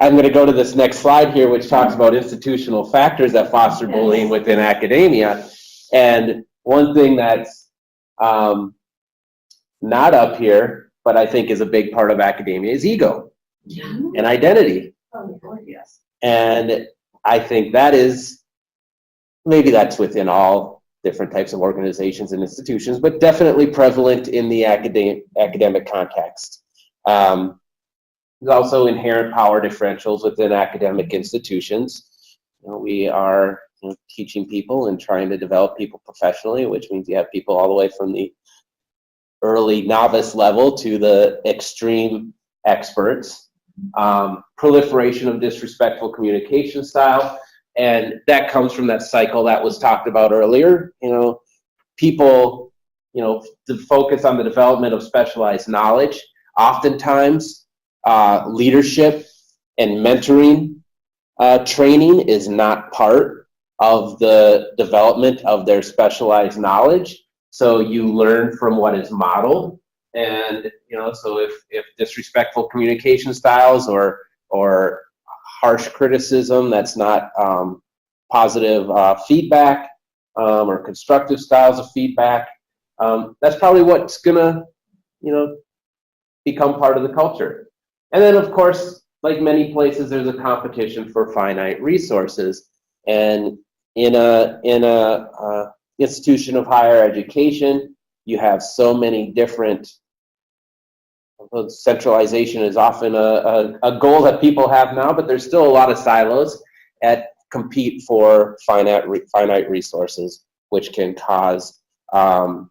I'm going to go to this next slide here, which talks about institutional factors that foster bullying within academia. And one thing that's not up here, but I think is a big part of academia, is ego and identity. Yes. And I think that is, maybe that's within all different types of organizations and institutions, but definitely prevalent in the academic context. There's also inherent power differentials within academic institutions. We are teaching people and trying to develop people professionally, which means you have people all the way from the early novice level to the extreme experts. Proliferation of disrespectful communication style, and that comes from that cycle that was talked about earlier. People, to focus on the development of specialized knowledge. Oftentimes, leadership and mentoring training is not part of the development of their specialized knowledge. So you learn from what is modeled. And, so if disrespectful communication styles or harsh criticism, that's not positive feedback, or constructive styles of feedback, that's probably what's gonna, become part of the culture. And then, of course, like many places, there's a competition for finite resources. And in a institution of higher education, you have so many different. Centralization is often a goal that people have now, but there's still a lot of silos that compete for finite resources, which can cause not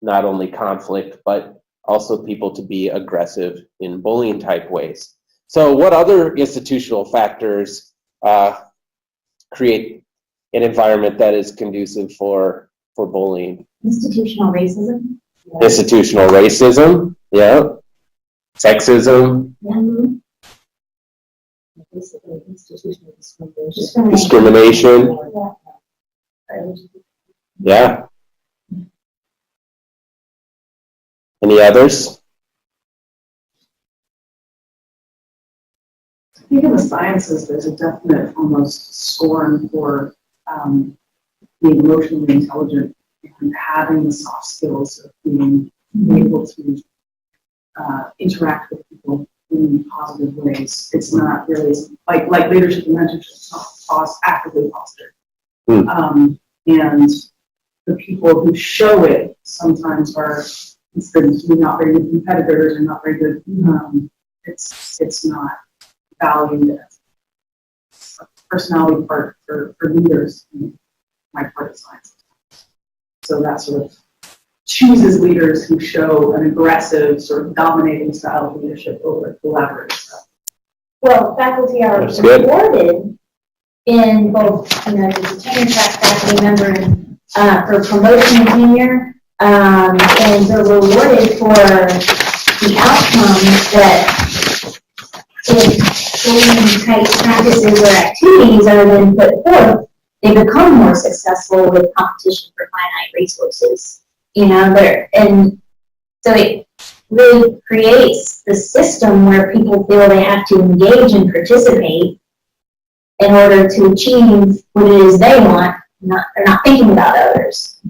only conflict, but also people to be aggressive in bullying type ways. So what other institutional factors create an environment that is conducive for bullying? Institutional racism. Institutional racism, yeah. Sexism. Mm-hmm. Institutional Discrimination. Yeah. Any others? I think in the sciences, there's a definite almost scorn for being emotionally intelligent and having the soft skills of being able to interact with people in positive ways. It's not really like leadership and mentorship. It's not actively fostered. And the people who show it sometimes are not very good competitors or not very good. It's not valued as a personality part for leaders in my part of science. So that sort of chooses leaders who show an aggressive, sort of dominating style of leadership over collaborative stuff. Well, faculty are rewarded in both, there's a tenure track faculty member for promotion and tenure, and they're rewarded for the outcomes that if bullying type practices or activities are then put forth, they become more successful with competition for finite resources. And so it really creates the system where people feel they have to engage and participate in order to achieve what it is they want. They're not thinking about others.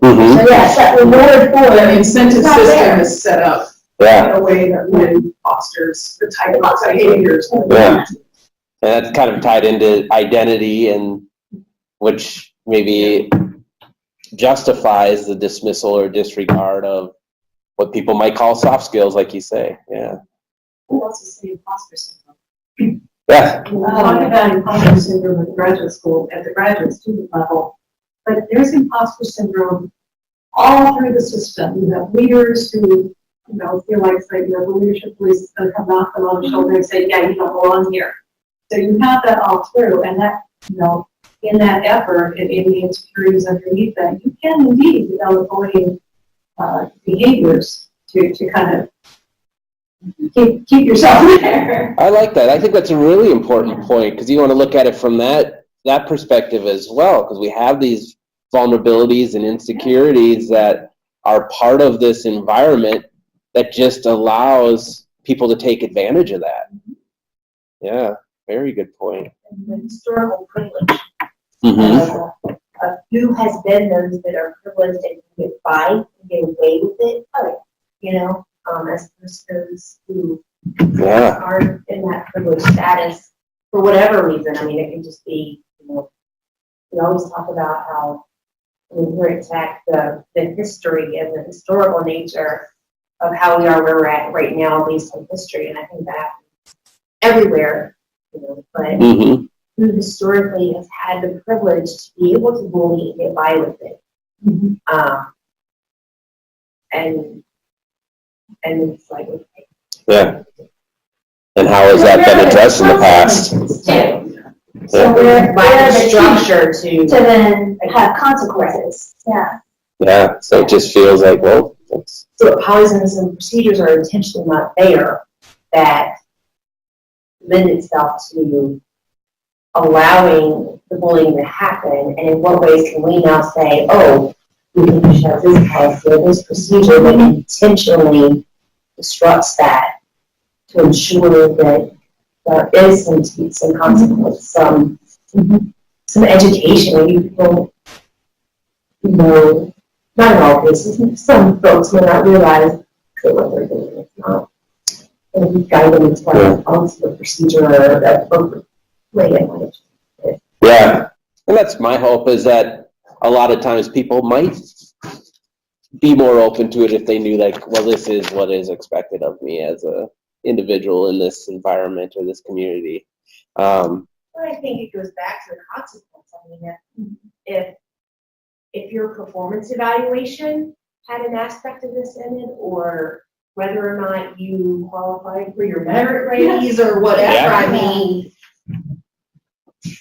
Mm-hmm. So yes, that reward for The incentive system is set up in a way that really fosters the type of behaviors. Yeah. And that's kind of tied into identity, and which maybe justifies the dismissal or disregard of what people might call soft skills, like you say. Yeah. We also see imposter syndrome. Yeah. We talk about imposter syndrome at graduate school, at the graduate student level, but there's imposter syndrome all through the system. You have leaders who, feel like the leadership police is going to come knock them on the shoulder and say, yeah, you don't belong here. So you have that all through, and that, in that effort and in the insecurities underneath that, you can indeed develop bullying behaviors to kind of keep yourself there. I like that. I think that's a really important point, because you want to look at it from that perspective as well, because we have these vulnerabilities and insecurities that are part of this environment that just allows people to take advantage of that. Yeah, very good point. And the historical privilege Mm-hmm. of who has been those that are privileged and can get by and get away with it. You know, as opposed to those who Yeah. are in that privileged status for whatever reason. I mean, it can just be, you know, we always talk about how we're attack the history and the historical nature of how we are where we're at right now based on history, and I think that everywhere, you know, but Mm-hmm. who historically has had the privilege to be able to bully and get by with it. And it's like, okay. Yeah. And how has that been addressed in the past? So we're the structure to then have consequences. Yeah. Yeah. So it just feels like, well, it's, so policies and procedures are intentionally not there that lend itself to allowing the bullying to happen, and in what ways can we now say, oh, we can have this policy or this procedure that intentionally disrupts that to ensure that there is some consequence, some education. Maybe people, you know, not in all cases, some folks may not realize that what they're doing is not. And we guide them into what policy or procedure or the appropriate way in which. yeah. And that's my hope, is that a lot of times people might be more open to it if they knew, like, well, this is what is expected of me as a individual in this environment or this community. Well, I think it goes back to the consequence. I mean, if your performance evaluation had an aspect of this in it, or whether or not you qualified for your merit raise or whatever, Yeah. I mean,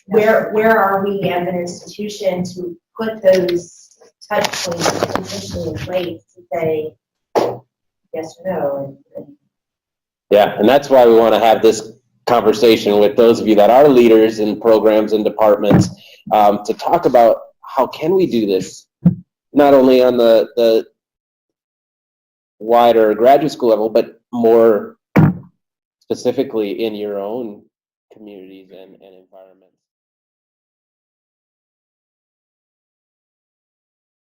where are we as an institution to put those touch points intentionally in place to say yes or no? Yeah, and that's why we want to have this conversation with those of you that are leaders in programs and departments, to talk about how can we do this, not only on the wider graduate school level, but more specifically in your own communities and environments.